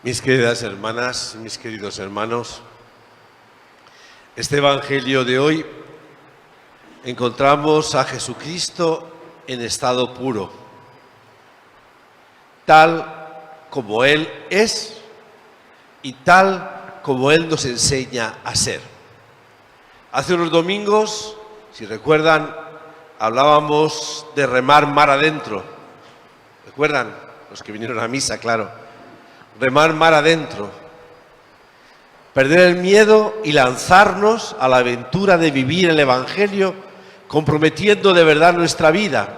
Mis queridas hermanas, mis queridos hermanos, este Evangelio de hoy encontramos a Jesucristo en estado puro, tal como Él es y tal como Él nos enseña a ser. Hace unos domingos, si recuerdan, hablábamos de remar mar adentro. ¿Recuerdan? Los que vinieron a misa, claro. Remar mar adentro, perder el miedo y lanzarnos a la aventura de vivir el Evangelio comprometiendo de verdad nuestra vida.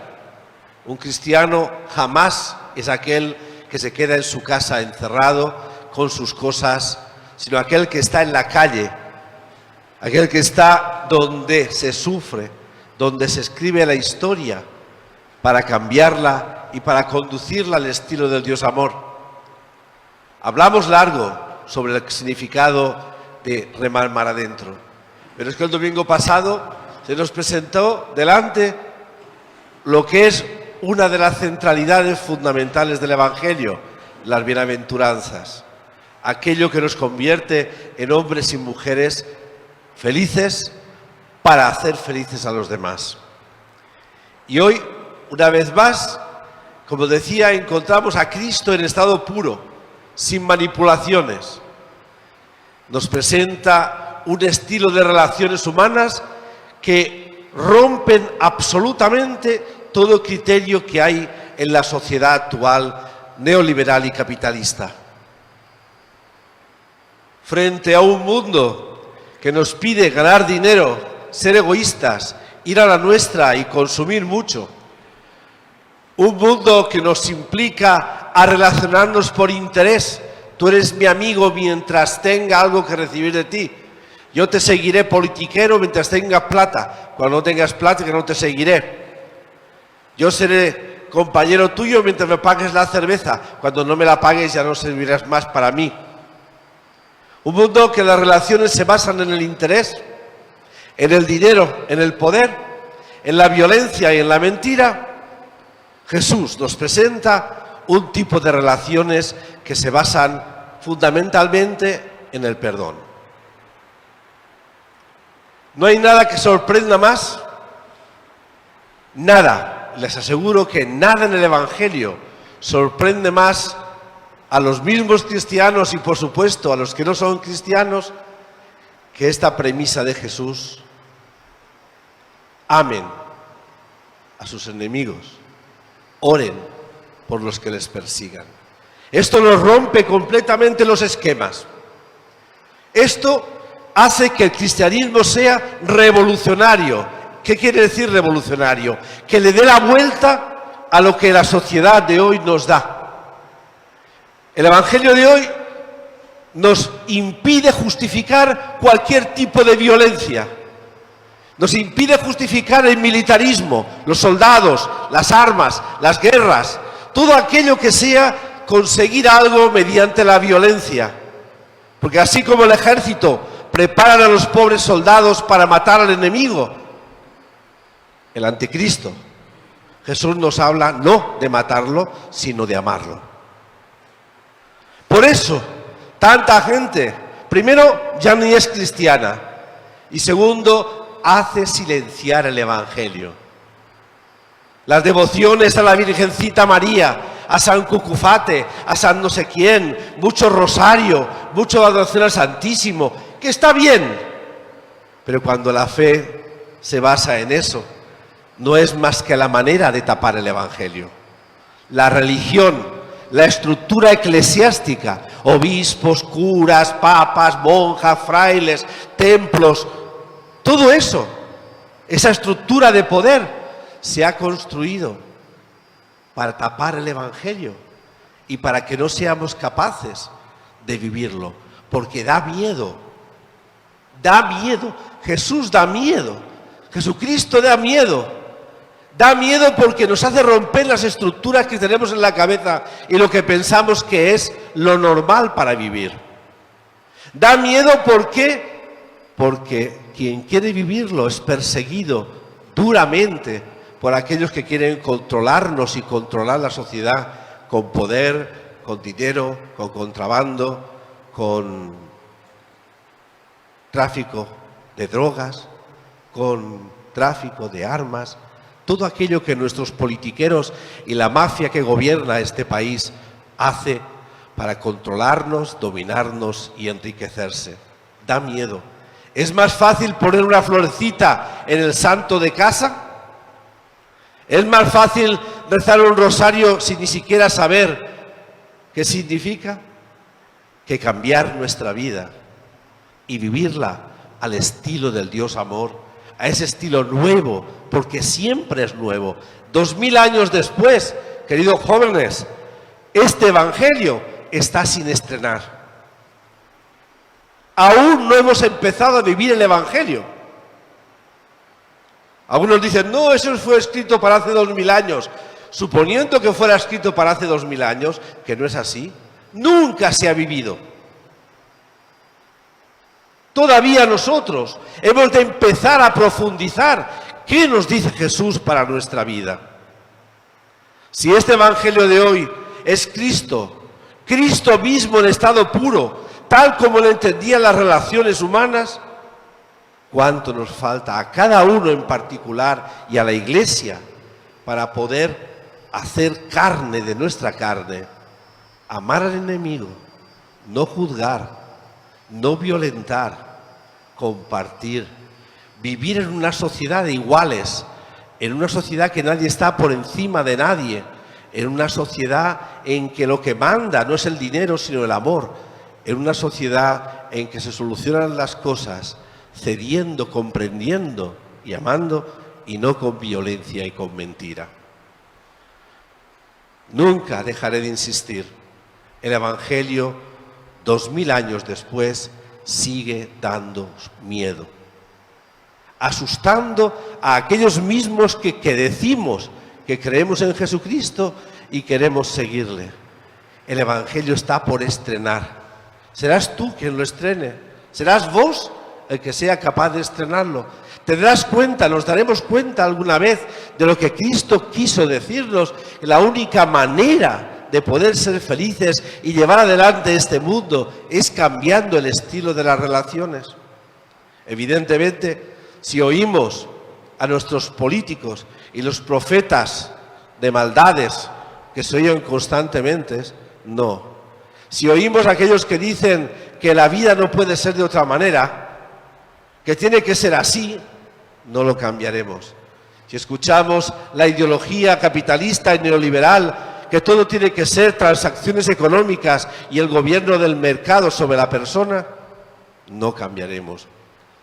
Un cristiano jamás es aquel que se queda en su casa encerrado con sus cosas, sino aquel que está en la calle, aquel que está donde se sufre, donde se escribe la historia para cambiarla y para conducirla al estilo del Dios amor. Hablamos largo sobre el significado de remar mar adentro, pero es que el domingo pasado se nos presentó delante lo que es una de las centralidades fundamentales del Evangelio, las bienaventuranzas, aquello que nos convierte en hombres y mujeres felices para hacer felices a los demás. Y hoy, una vez más, como decía, encontramos a Cristo en estado puro, sin manipulaciones. Nos presenta un estilo de relaciones humanas que rompen absolutamente todo criterio que hay en la sociedad actual neoliberal y capitalista. Frente a un mundo que nos pide ganar dinero, ser egoístas, ir a la nuestra y consumir mucho, un mundo que nos implica a relacionarnos por interés. Tú eres mi amigo mientras tenga algo que recibir de ti. Yo te seguiré politiquero mientras tengas plata. Cuando no tengas plata, que no te seguiré. Yo seré compañero tuyo mientras me pagues la cerveza. Cuando no me la pagues ya no servirás más para mí. Un mundo que las relaciones se basan en el interés, en el dinero, en el poder, en la violencia y en la mentira. Jesús nos presenta un tipo de relaciones que se basan fundamentalmente en el perdón. No hay nada que sorprenda más, nada, les aseguro que nada en el Evangelio sorprende más a los mismos cristianos y por supuesto a los que no son cristianos que esta premisa de Jesús: amen a sus enemigos, oren por los que les persigan. Esto nos rompe completamente los esquemas. Esto hace que el cristianismo sea revolucionario. ¿Qué quiere decir revolucionario? Que le dé la vuelta a lo que la sociedad de hoy nos da. El Evangelio de hoy nos impide justificar cualquier tipo de violencia. Nos impide justificar el militarismo, los soldados, las armas, las guerras, todo aquello que sea conseguir algo mediante la violencia. Porque así como el ejército prepara a los pobres soldados para matar al enemigo, el anticristo, Jesús nos habla no de matarlo, sino de amarlo. Por eso, tanta gente, primero, ya ni es cristiana, y segundo, hace silenciar el Evangelio. Las devociones a la Virgencita María, a San Cucufate, a San no sé quién, mucho rosario, mucho adoración al Santísimo, que está bien, pero cuando la fe se basa en eso, no es más que la manera de tapar el Evangelio. La religión, la estructura eclesiástica, obispos, curas, papas, monjas, frailes, templos, todo eso, esa estructura de poder se ha construido para tapar el Evangelio y para que no seamos capaces de vivirlo, porque da miedo, Jesús da miedo, Jesucristo da miedo porque nos hace romper las estructuras que tenemos en la cabeza y lo que pensamos que es lo normal para vivir. Da miedo porque quien quiere vivirlo es perseguido duramente por aquellos que quieren controlarnos y controlar la sociedad con poder, con dinero, con contrabando, con tráfico de drogas, con tráfico de armas, todo aquello que nuestros politiqueros y la mafia que gobierna este país hace para controlarnos, dominarnos y enriquecerse. Da miedo. ¿Es más fácil poner una florecita en el santo de casa? ¿Es más fácil rezar un rosario sin ni siquiera saber qué significa? Que cambiar nuestra vida y vivirla al estilo del Dios amor, a ese estilo nuevo, porque siempre es nuevo. 2000 años después, queridos jóvenes, este evangelio está sin estrenar. Aún no hemos empezado a vivir el evangelio. Algunos dicen, no, eso fue escrito para hace 2000 años. Suponiendo que fuera escrito para hace 2000 años, que no es así, nunca se ha vivido. Todavía nosotros hemos de empezar a profundizar qué nos dice Jesús para nuestra vida. Si este evangelio de hoy es Cristo, Cristo mismo en estado puro, tal como lo entendían las relaciones humanas, ¿cuánto nos falta a cada uno en particular y a la Iglesia para poder hacer carne de nuestra carne, amar al enemigo, no juzgar, no violentar, compartir, vivir en una sociedad de iguales, en una sociedad que nadie está por encima de nadie, en una sociedad en que lo que manda no es el dinero sino el amor, en una sociedad en que se solucionan las cosas cediendo, comprendiendo y amando, y no con violencia y con mentira. Nunca dejaré de insistir, el evangelio 2000 años después sigue dando miedo, asustando a aquellos mismos que decimos que creemos en Jesucristo y queremos seguirle. El evangelio está por estrenar. ¿Serás tú quien lo estrene? ¿Serás vos el que sea capaz de estrenarlo? ¿Te darás cuenta, nos daremos cuenta alguna vez de lo que Cristo quiso decirnos? La única manera de poder ser felices y llevar adelante este mundo es cambiando el estilo de las relaciones. Evidentemente, si oímos a nuestros políticos y los profetas de maldades que se oyen constantemente, no. Si oímos a aquellos que dicen que la vida no puede ser de otra manera, que tiene que ser así, no lo cambiaremos. Si escuchamos la ideología capitalista y neoliberal, que todo tiene que ser transacciones económicas y el gobierno del mercado sobre la persona, no cambiaremos.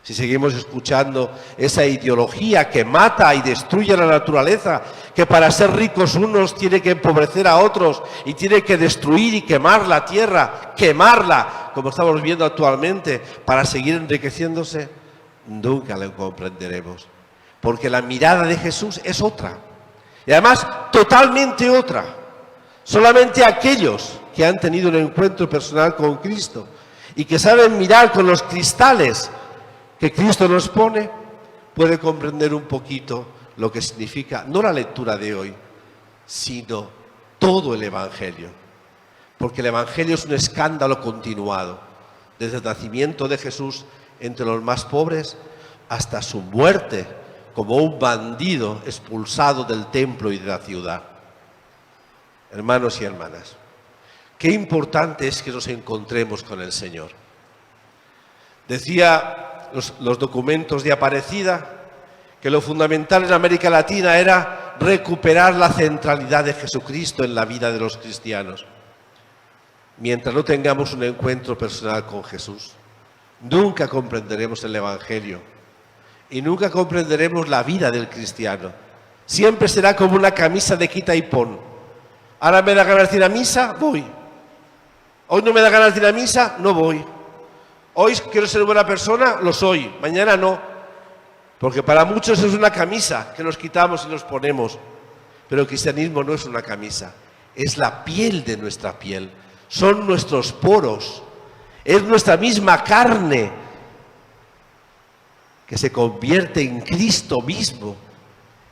Si seguimos escuchando esa ideología que mata y destruye la naturaleza, que para ser ricos unos tiene que empobrecer a otros y tiene que destruir y quemar la tierra, quemarla, como estamos viendo actualmente, para seguir enriqueciéndose, nunca lo comprenderemos. Porque la mirada de Jesús es otra. Y además, totalmente otra. Solamente aquellos que han tenido un encuentro personal con Cristo y que saben mirar con los cristales que Cristo nos pone, puede comprender un poquito lo que significa, no la lectura de hoy, sino todo el Evangelio. Porque el Evangelio es un escándalo continuado, desde el nacimiento de Jesús entre los más pobres hasta su muerte como un bandido expulsado del templo y de la ciudad. Hermanos y hermanas, qué importante es que nos encontremos con el Señor. Decía los documentos de Aparecida que lo fundamental en América Latina era recuperar la centralidad de Jesucristo en la vida de los cristianos. Mientras no tengamos un encuentro personal con Jesús, nunca comprenderemos el Evangelio y nunca comprenderemos la vida del cristiano. Siempre será como una camisa de quita y pon. Ahora me da ganas de ir a misa, voy. Hoy no me da ganas de ir a misa, no voy. Hoy quiero ser buena persona, lo soy. Mañana no. Porque para muchos es una camisa que nos quitamos y nos ponemos. Pero el cristianismo no es una camisa. Es la piel de nuestra piel. Son nuestros poros. Es nuestra misma carne que se convierte en Cristo mismo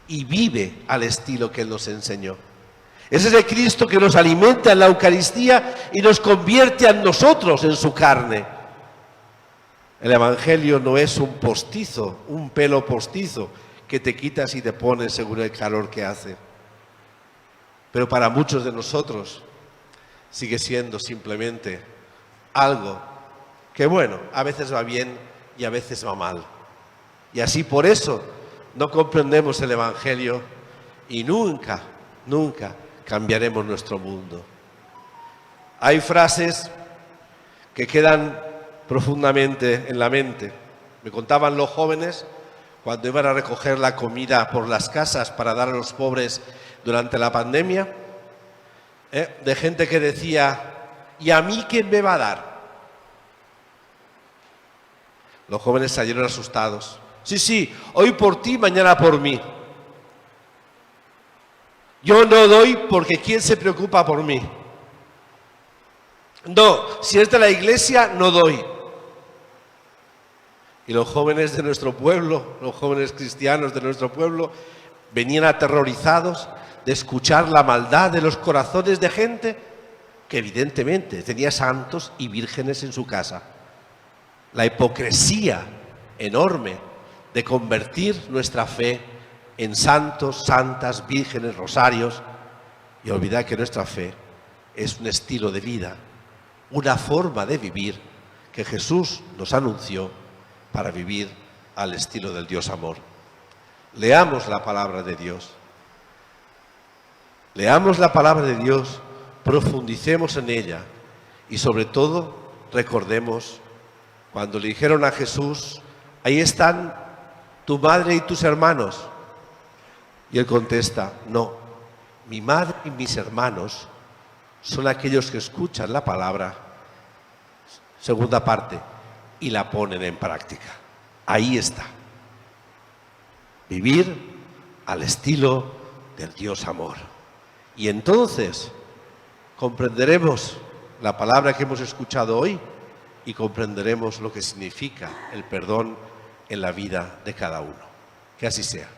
y vive al estilo que Él nos enseñó. Es ese Cristo que nos alimenta en la Eucaristía y nos convierte a nosotros en su carne. El Evangelio no es un postizo, un pelo postizo que te quitas y te pones según el calor que hace. Pero para muchos de nosotros sigue siendo simplemente algo que, bueno, a veces va bien y a veces va mal. Y así por eso no comprendemos el Evangelio y nunca cambiaremos nuestro mundo. Hay frases que quedan profundamente en la mente. Me contaban los jóvenes cuando iban a recoger la comida por las casas para dar a los pobres durante la pandemia, de gente que decía: ¿y a mí quién me va a dar? Los jóvenes salieron asustados. Sí, hoy por ti, mañana por mí. Yo no doy porque ¿quién se preocupa por mí? No, si es de la iglesia, no doy. Y los jóvenes de nuestro pueblo, los jóvenes cristianos de nuestro pueblo, venían aterrorizados de escuchar la maldad de los corazones de gente que evidentemente tenía santos y vírgenes en su casa. La hipocresía enorme de convertir nuestra fe en santos, santas, vírgenes, rosarios, y olvidar que nuestra fe es un estilo de vida, una forma de vivir que Jesús nos anunció para vivir al estilo del Dios amor. Leamos la palabra de Dios. Leamos la palabra de Dios, profundicemos en ella y sobre todo recordemos cuando le dijeron a Jesús: ahí están tu madre y tus hermanos. Y él contesta: no, mi madre y mis hermanos son aquellos que escuchan la palabra, segunda parte, y la ponen en práctica. Ahí está. Vivir al estilo del Dios amor. Y entonces comprenderemos la palabra que hemos escuchado hoy y comprenderemos lo que significa el perdón en la vida de cada uno. Que así sea.